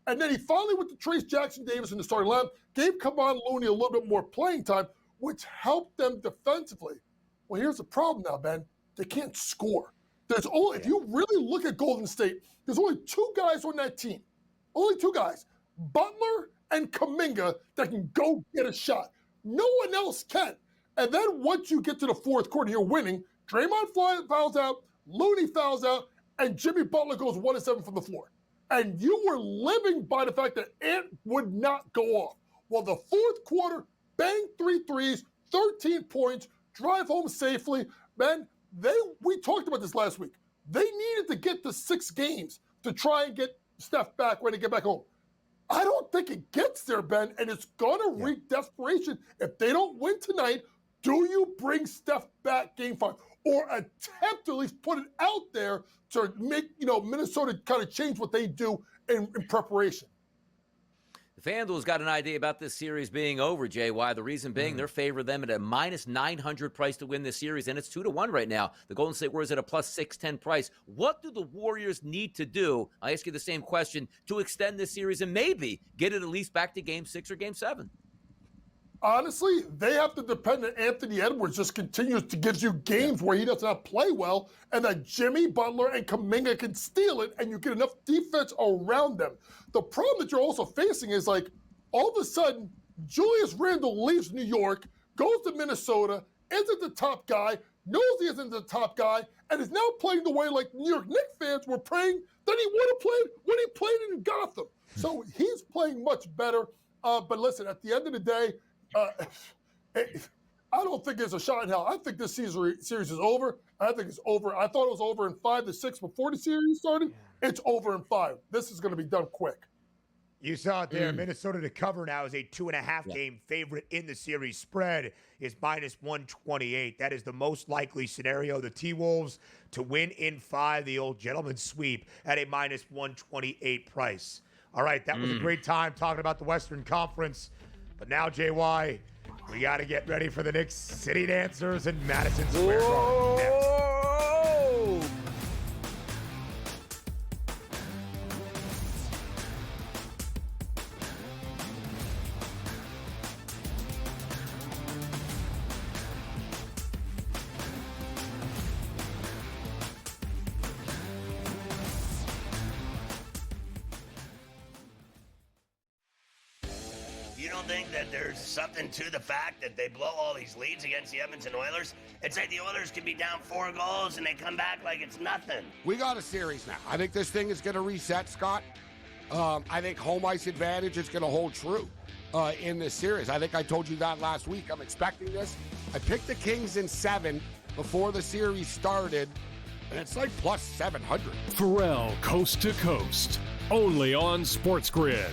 And then he finally went to Trace Jackson Davis in the starting lineup, gave Kevon Looney a little bit more playing time, which helped them defensively. Well, here's the problem now, Ben. They can't score. There's only, if you really look at Golden State, there's only two guys on that team. Only two guys, Butler and Kuminga, that can go get a shot. No one else can. And then once you get to the fourth quarter, you're winning. Draymond fouls out, Looney fouls out, and Jimmy Butler goes 1 of 7 from the floor. And you were living by the fact that Ant would not go off. Well, the fourth quarter, bang 3 threes, 13 points, drive home safely. Man, we talked about this last week. They needed to get to 6 games to try and get Steph back when they get back home. I don't think it gets there, Ben, and it's going to wreak desperation. If they don't win tonight, do you bring Steph back game 5? Or attempt to at least put it out there to make, Minnesota kind of change what they do in preparation? FanDuel's got an idea about this series being over, JY. The reason being, they're favoring them at a minus 900 price to win this series, and it's 2-1 right now. The Golden State Warriors at a plus 610 price. What do the Warriors need to do? I ask you the same question, to extend this series and maybe get it at least back to Game 6 or Game 7. Honestly, they have to depend on Anthony Edwards just continues to give you games where he does not play well, and that Jimmy Butler and Kuminga can steal it, and you get enough defense around them. The problem that you're also facing is, all of a sudden, Julius Randle leaves New York, goes to Minnesota, isn't the top guy, knows he isn't the top guy, and is now playing the way like New York Knicks fans were praying that he would have played when he played in Gotham. So he's playing much better. But listen, at the end of the day, I don't think there's a shot in hell. I think this series is over. I think it's over. I thought it was over in 5 to 6 before the series started. It's over in 5. This is going to be done quick. You saw it there. Minnesota to cover now is a 2.5 game favorite in the series. Spread is minus 128. That is the most likely scenario. The T-Wolves to win in 5, the old gentleman's sweep at a minus 128 price. All right, that was a great time talking about the Western Conference. But now, JY, we got to get ready for the Knicks City Dancers in Madison Square Garden next. You don't think that there's something to the fact that they blow all these leads against the Edmonton Oilers? It's like the Oilers can be down 4 goals and they come back like it's nothing. We got a series now. I think this thing is going to reset, Scott. I think home ice advantage is going to hold true in this series. I think I told you that last week. I'm expecting this. I picked the Kings in 7 before the series started, and it's like plus 700. Pharrell Coast to Coast, only on SportsGrid.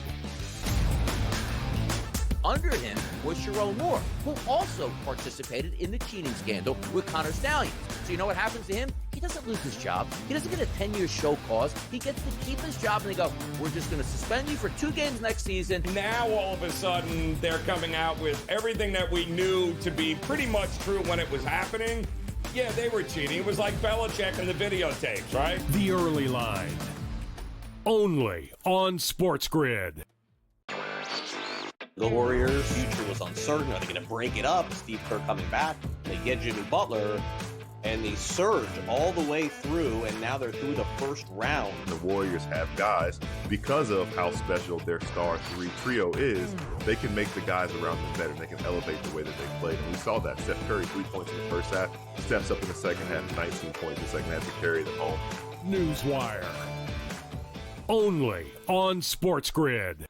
Under him was Sharon Moore, who also participated in the cheating scandal with Connor Stallions. So you know what happens to him? He doesn't lose his job. He doesn't get a 10-year show cause. He gets to keep his job, and they go, we're just going to suspend you for 2 games next season. Now, all of a sudden, they're coming out with everything that we knew to be pretty much true when it was happening. Yeah, they were cheating. It was like Belichick and the videotapes, right? The Early Line, only on SportsGrid. The Warriors' future was uncertain. Are they going to break it up? Steve Kerr coming back. They get Jimmy Butler, and they surge all the way through, and now they're through the first round. The Warriors have guys, because of how special their star 3 trio is, they can make the guys around them better. They can elevate the way that they play. And we saw that. Steph Curry, 3 points in the first half, steps up in the second half, 19 points in the second half to carry them home. Newswire, only on SportsGrid.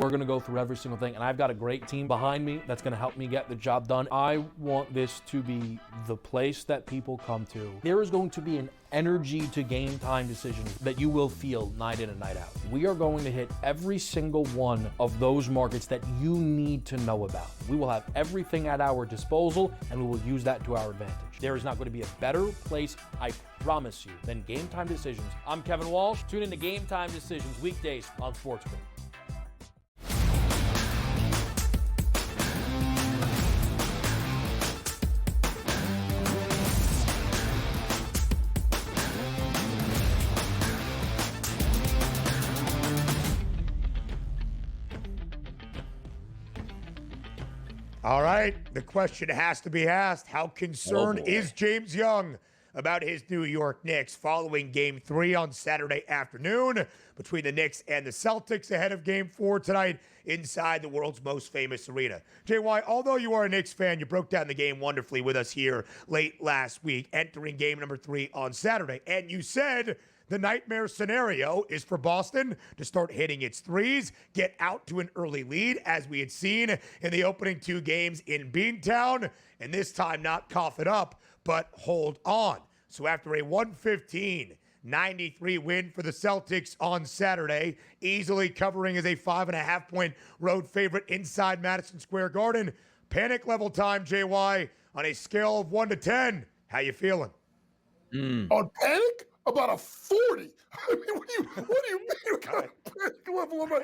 We're going to go through every single thing, and I've got a great team behind me that's going to help me get the job done. I want this to be the place that people come to. There is going to be an energy to game time decisions that you will feel night in and night out. We are going to hit every single one of those markets that you need to know about. We will have everything at our disposal, and we will use that to our advantage. There is not going to be a better place, I promise you, than Game Time Decisions. I'm Kevin Walsh. Tune in to Game Time Decisions weekdays on SportsGrid. All right, the question has to be asked. How concerned is James Young about his New York Knicks following Game 3 on Saturday afternoon between the Knicks and the Celtics ahead of Game 4 tonight inside the world's most famous arena? JY, although you are a Knicks fan, you broke down the game wonderfully with us here late last week, entering Game number 3 on Saturday, and you said the nightmare scenario is for Boston to start hitting its threes, get out to an early lead, as we had seen in the opening 2 games in Beantown, and this time not cough it up, but hold on. So after a 115-93 win for the Celtics on Saturday, easily covering as a 5.5-point road favorite inside Madison Square Garden, panic level time, JY, on a scale of 1 to 10. How you feeling? On panic? About a 40. I mean, what do you mean? What kind of panic level am I?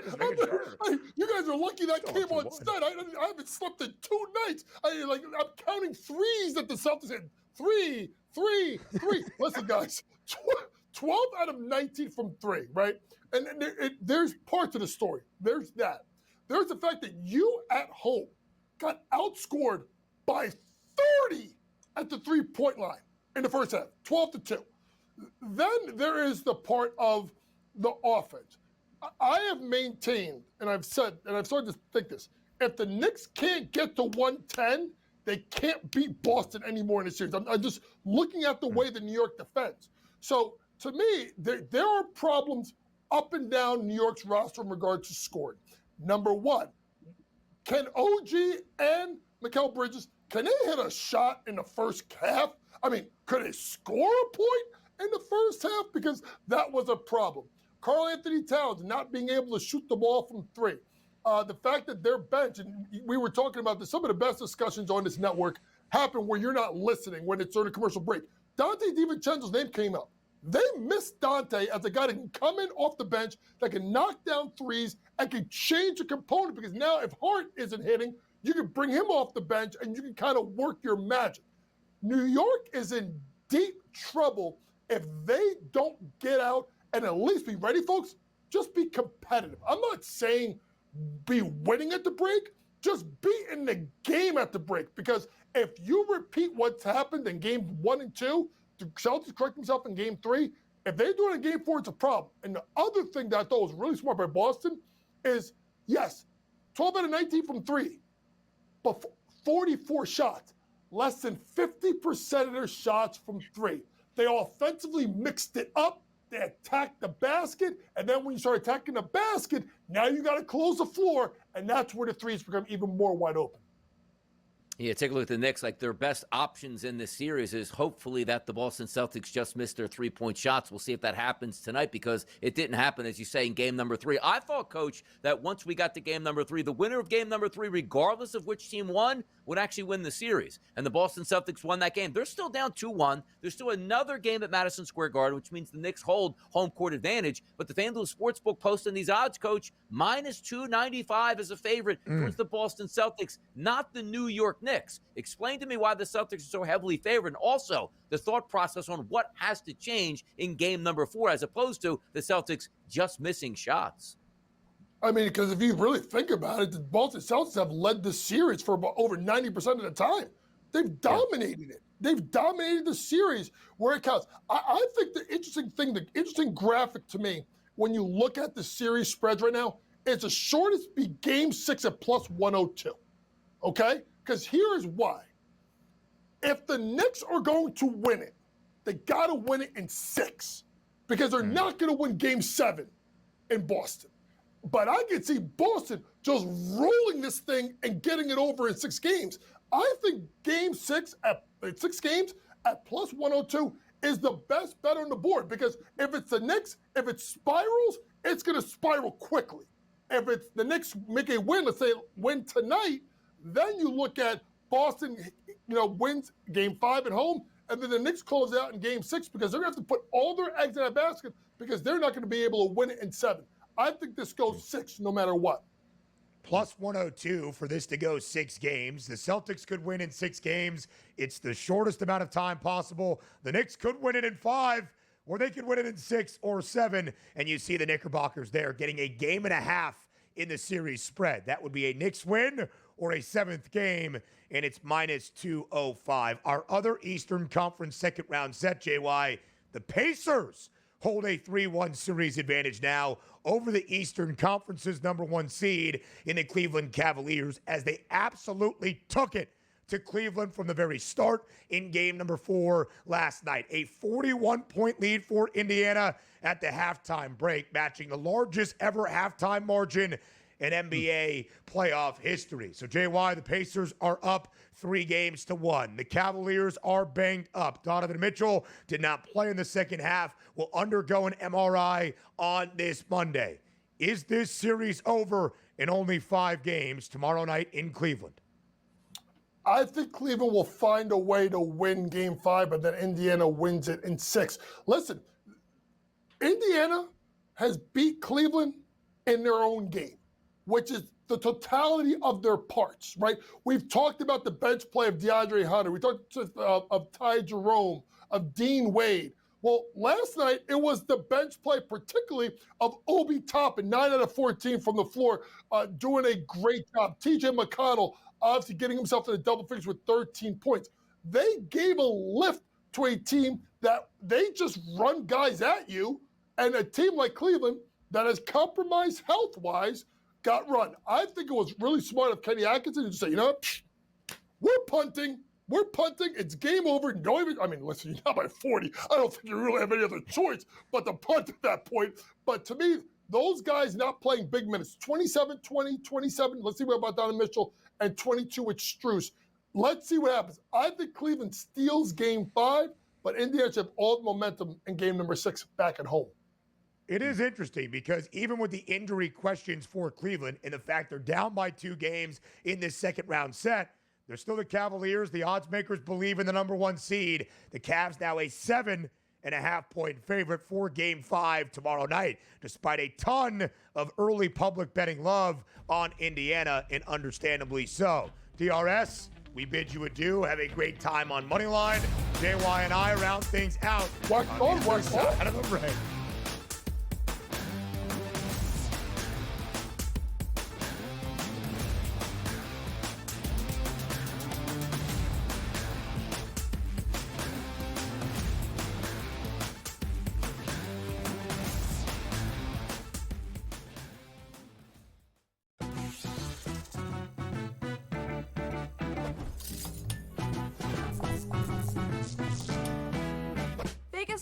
You guys are lucky that came on set. I haven't slept in 2 nights. I'm counting threes that the Celtics had. 3. Listen, guys, 12 out of 19 from 3, right? And there's parts of the story. There's that. There's the fact that you at home got outscored by 30 at the 3-point line in the first half, 12-2. Then there is the part of the offense. I have maintained, and I've said, and I've started to think this, if the Knicks can't get to 110, they can't beat Boston anymore in the series. I'm just looking at the way the New York defends. So to me, there are problems up and down New York's roster in regard to scoring. Number one, can OG and Mikal Bridges, can they hit a shot in the first half? I mean, could they score a point in the first half? Because that was a problem. Karl Anthony Towns not being able to shoot the ball from 3. The fact that their bench, and we were talking about this, some of the best discussions on this network happen where you're not listening when it's during a commercial break. Dante DiVincenzo's name came up. They missed Dante as a guy that can come in off the bench, that can knock down threes, and can change a component, because now if Hart isn't hitting, you can bring him off the bench and you can kind of work your magic. New York is in deep trouble if they don't get out and at least be ready, folks. Just be competitive. I'm not saying be winning at the break, just be in the game at the break. Because if you repeat what's happened in Game 1 and 2, the Celtics correct themselves in Game 3, if they do it in Game 4, it's a problem. And the other thing that I thought was really smart by Boston is, yes, 12 out of 19 from 3, but 44 shots. Less than 50% of their shots from 3. They offensively mixed it up. They attacked the basket, and then when you start attacking the basket, now you got to close the floor, and that's where the threes become even more wide open. Yeah, take a look at the Knicks. Like, their best options in this series is hopefully that the Boston Celtics just missed their 3-point shots. We'll see if that happens tonight, because it didn't happen, as you say, in game number 3. I thought, Coach, that once we got to game number 3, the winner of game number 3, regardless of which team won, would actually win the series. And the Boston Celtics won that game. They're still down 2-1. There's still another game at Madison Square Garden, which means the Knicks hold home court advantage. But the FanDuel Sportsbook posting these odds, Coach, minus 295 as a favorite towards the Boston Celtics, not the New York Knicks. Explain to me why the Celtics are so heavily favored, and also the thought process on what has to change in game number 4 as opposed to the Celtics just missing shots. I mean, because if you really think about it, the Boston Celtics have led the series for about over 90% of the time. They've dominated it. They've dominated the series where it counts. I think the interesting graphic to me, when you look at the series spreads right now, is the shortest be Game 6 at plus 102. Okay? Because here is why. If the Knicks are going to win it, they got to win it in 6, because they're not going to win Game 7 in Boston. But I can see Boston just rolling this thing and getting it over in 6 games. I think Game 6 at 6 games at plus 102 is the best bet on the board, because if it's the Knicks, if it spirals, it's going to spiral quickly. If it's the Knicks make a win, let's say win tonight, then you look at Boston, wins Game 5 at home, and then the Knicks close out in Game 6, because they're going to have to put all their eggs in that basket, because they're not going to be able to win it in 7. I think this goes 6 no matter what. Plus 102 for this to go 6 games. The Celtics could win in 6 games. It's the shortest amount of time possible. The Knicks could win it in 5, or they could win it in 6 or 7. And you see the Knickerbockers there getting a game and a half in the series spread. That would be a Knicks win or a 7th game, and it's minus 205. Our other Eastern Conference second round set, JY, the Pacers hold a 3-1 series advantage now over the Eastern Conference's number 1 seed in the Cleveland Cavaliers as they absolutely took it to Cleveland from the very start in game number 4 last night. A 41-point lead for Indiana at the halftime break, matching the largest ever halftime margin in NBA playoff history. So, JY, the Pacers are up 3-1. The Cavaliers are banged up. Donovan Mitchell did not play in the second half, will undergo an MRI on this Monday. Is this series over in only 5 games tomorrow night in Cleveland? I think Cleveland will find a way to win game 5, but then Indiana wins it in 6. Listen, Indiana has beat Cleveland in their own game, which is the totality of their parts, right? We've talked about the bench play of DeAndre Hunter. We talked of Ty Jerome, of Dean Wade. Well, last night, it was the bench play, particularly of Obi Toppin, 9 out of 14 from the floor, doing a great job. TJ McConnell, obviously getting himself to the double figures with 13 points. They gave a lift to a team that they just run guys at you, and a team like Cleveland that is compromised health-wise got run. I think it was really smart of Kenny Atkinson to say, you know what, we're punting. We're punting. It's game over. Listen, you're not by 40. I don't think you really have any other choice but to punt at that point. But to me, those guys not playing big minutes, 27, 20, 27, let's see what about Donovan Mitchell, and 22 with Strus. Let's see what happens. I think Cleveland steals game 5, but Indiana should have all the momentum in game number 6 back at home. It is interesting because even with the injury questions for Cleveland and the fact they're down by 2 games in this second round set, they're still the Cavaliers. The odds makers believe in the number 1 seed. The Cavs now a 7.5-point favorite for game 5 tomorrow night, despite a ton of early public betting love on Indiana, and understandably so. DRS, we bid you adieu. Have a great time on Moneyline. JY and I round things out on the other side of the break.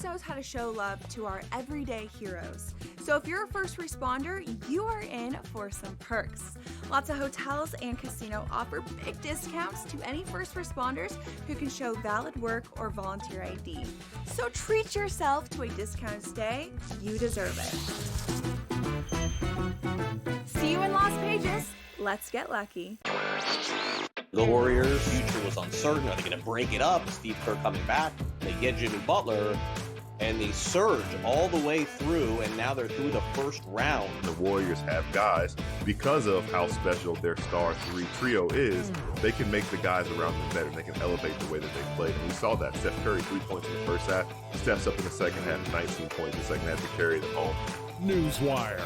Knows how to show love to our everyday heroes. So if you're a first responder, you are in for some perks. Lots of hotels and casino offer big discounts to any first responders who can show valid work or volunteer ID. So treat yourself to a discounted stay. You deserve it. See you in Las Vegas. Let's get lucky. The Warriors' future was uncertain. Are they going to break it up? Steve Kerr coming back. They get Jimmy Butler, and they surge all the way through, and now they're through the first round. The Warriors have guys, because of how special their star 3 trio is, they can make the guys around them better. They can elevate the way that they play. And we saw that. Steph Curry, 3 points in the first half, steps up in the second half, 19 points in the second half to carry them home. Newswire.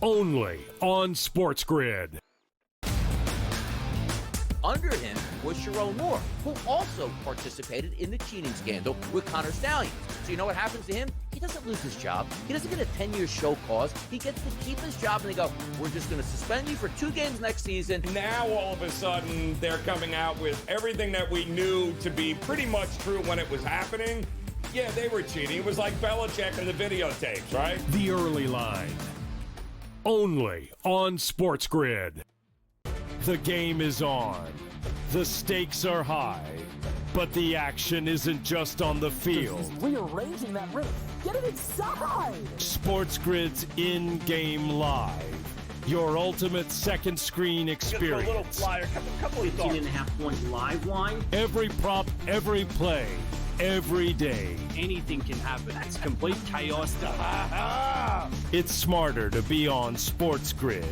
Only on SportsGrid. Under him was Sharon Moore, who also participated in the cheating scandal with Connor Stallions. So you know what happens to him? He doesn't lose his job. He doesn't get a 10-year show cause. He gets to keep his job, and they go, we're just going to suspend you for 2 games next season. Now, all of a sudden, they're coming out with everything that we knew to be pretty much true when it was happening. Yeah, they were cheating. It was like Belichick and the videotapes, right? The Early Line. Only on SportsGrid. The game is on. The stakes are high. But the action isn't just on the field. He's rearranging that ring. Get it inside! SportsGrid's in-game live. Your ultimate second screen experience. Just a little flyer, couple of 18.5 points live line. Every prop, every play, every day. Anything can happen. It's complete chaos. It's smarter to be on SportsGrid.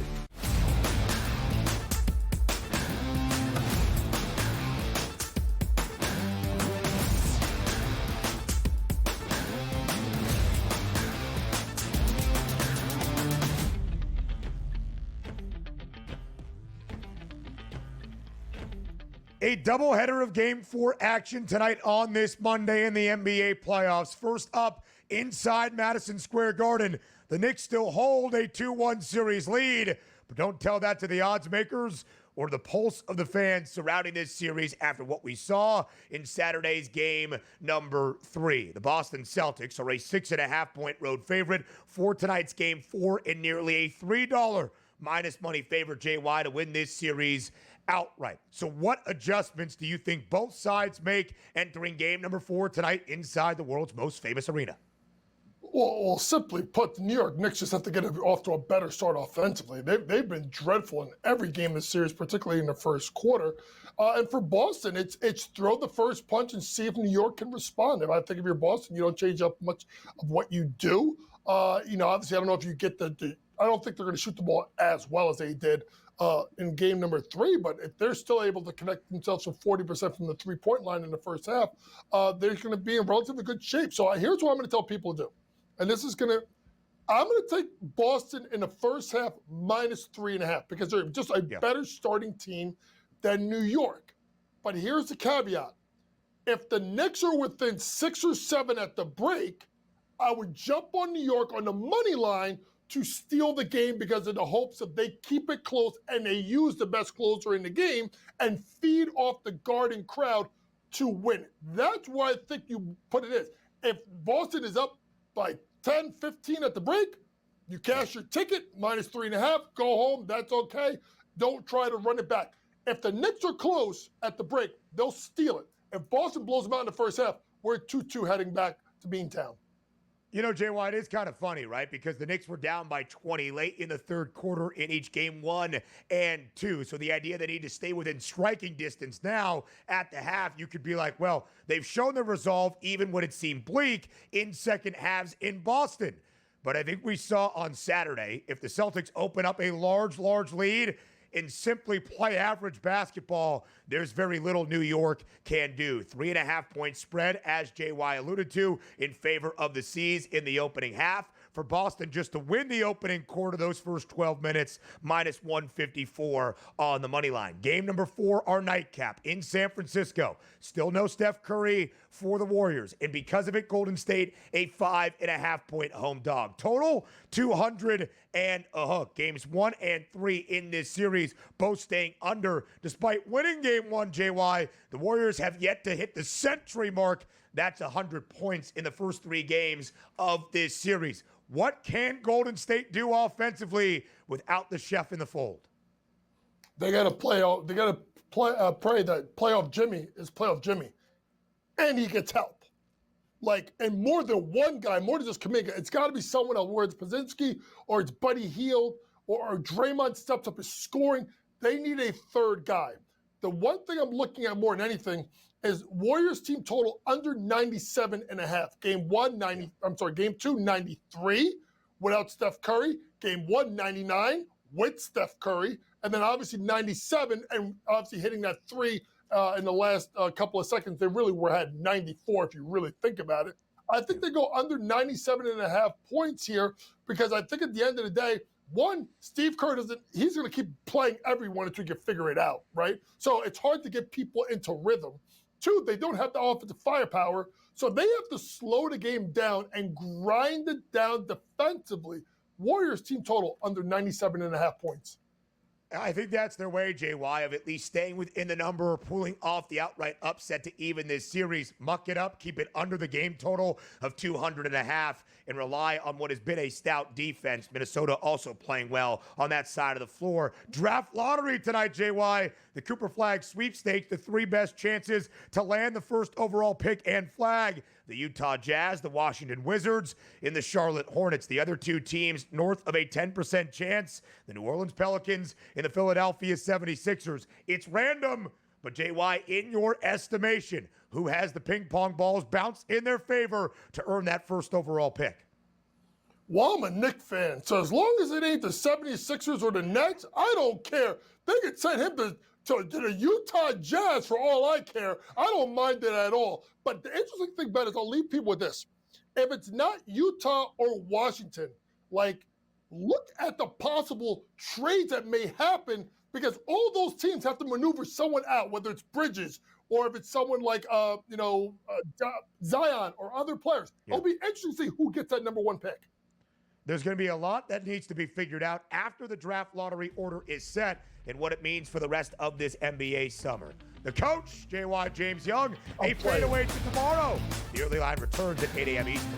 A doubleheader of Game 4 action tonight on this Monday in the NBA playoffs. First up, inside Madison Square Garden, the Knicks still hold a 2-1 series lead, but don't tell that to the odds makers or the pulse of the fans surrounding this series after what we saw in Saturday's game number 3. The Boston Celtics are a 6.5-point road favorite for tonight's Game 4 and nearly a $3 minus money favorite, JY, to win this series outright. So what adjustments do you think both sides make entering game number 4 tonight inside the world's most famous arena? Well, simply put, the New York Knicks just have to get off to a better start offensively. They've been dreadful in every game this series, particularly in the first quarter. And for Boston, it's throw the first punch and see if New York can respond. I think if you're Boston, you don't change up much of what you do. Obviously, I don't know if you get I don't think they're going to shoot the ball as well as they did in game number 3, but if they're still able to connect themselves from 40% from the three-point line in the first half, they're going to be in relatively good shape. So here's what I'm going to tell people to do. And I'm going to take Boston in the first half minus 3.5 because they're just a better starting team than New York. But here's the caveat. If the Knicks are within 6 or 7 at the break, I would jump on New York on the money line to steal the game because of the hopes that they keep it close and they use the best closer in the game and feed off the Garden crowd to win it. That's why I think you put it in. If Boston is up by 10, 15 at the break, you cash your ticket, minus 3.5, go home, that's okay. Don't try to run it back. If the Knicks are close at the break, they'll steal it. If Boston blows them out in the first half, we're 2-2 heading back to Beantown. You know, JY, it is kind of funny, right? Because the Knicks were down by 20 late in the third quarter in each game 1 and 2. So the idea they need to stay within striking distance now at the half, you could be like, well, they've shown their resolve even when it seemed bleak in second halves in Boston. But I think we saw on Saturday, if the Celtics open up a large lead and simply play average basketball, there's very little New York can do. 3.5-point spread, as JY alluded to, in favor of the C's in the opening half. For Boston just to win the opening quarter, those first 12 minutes, minus 154 on the money line. Game number 4, our nightcap in San Francisco. Still no Steph Curry for the Warriors. And because of it, Golden State, a 5.5-point home dog. Total, 200 and a hook. Games 1 and 3 in this series, both staying under. Despite winning game 1, JY, the Warriors have yet to hit the century mark. That's 100 points in the first 3 games of this series. What can Golden State do offensively without the chef in the fold? They got to pray that playoff Jimmy is playoff Jimmy, and he gets help. And more than one guy, more than just Kuminga, it's got to be someone else. Whether it's Pozinski or it's Buddy Hield or Draymond steps up his scoring, they need a third guy. The one thing I'm looking at more than anything is Warriors team total under 97.5. Game 2, 93 without Steph Curry. Game 1, 99 with Steph Curry. And then obviously 97 and obviously hitting that 3 in the last couple of seconds. They really had 94 if you really think about it. I think they go under 97.5 points here because I think at the end of the day, one, Steve Kerr he's going to keep playing everyone until you can figure it out, right? So it's hard to get people into rhythm. 2, they don't have the offensive firepower, so they have to slow the game down and grind it down defensively. Warriors team total under 97.5 points. I think that's their way, JY, of at least staying within the number or pulling off the outright upset to even this series. Muck it up, keep it under the game total of 200.5, and rely on what has been a stout defense. Minnesota also playing well on that side of the floor. Draft lottery tonight, JY. The Cooper Flag sweepstakes, the 3 best chances to land the first overall pick and flag. The Utah Jazz, the Washington Wizards, and the Charlotte Hornets. The other 2 teams north of a 10% chance, the New Orleans Pelicans and the Philadelphia 76ers. It's random, but JY, in your estimation, who has the ping pong balls bounce in their favor to earn that first overall pick? Well, I'm a Knicks fan, so as long as it ain't the 76ers or the Nets, I don't care. They could send him to the Utah Jazz for all I care. I don't mind it at all. But the interesting thing about it is I'll leave people with this. If it's not Utah or Washington, look at the possible trades that may happen because all those teams have to maneuver someone out, whether it's Bridges or if it's someone like, Zion or other players. Yeah. It'll be interesting to see who gets that number 1 pick. There's going to be a lot that needs to be figured out after the draft lottery order is set and what it means for the rest of this NBA summer. The coach, JY James Young, a fade away to tomorrow. The early line returns at 8 a.m. Eastern.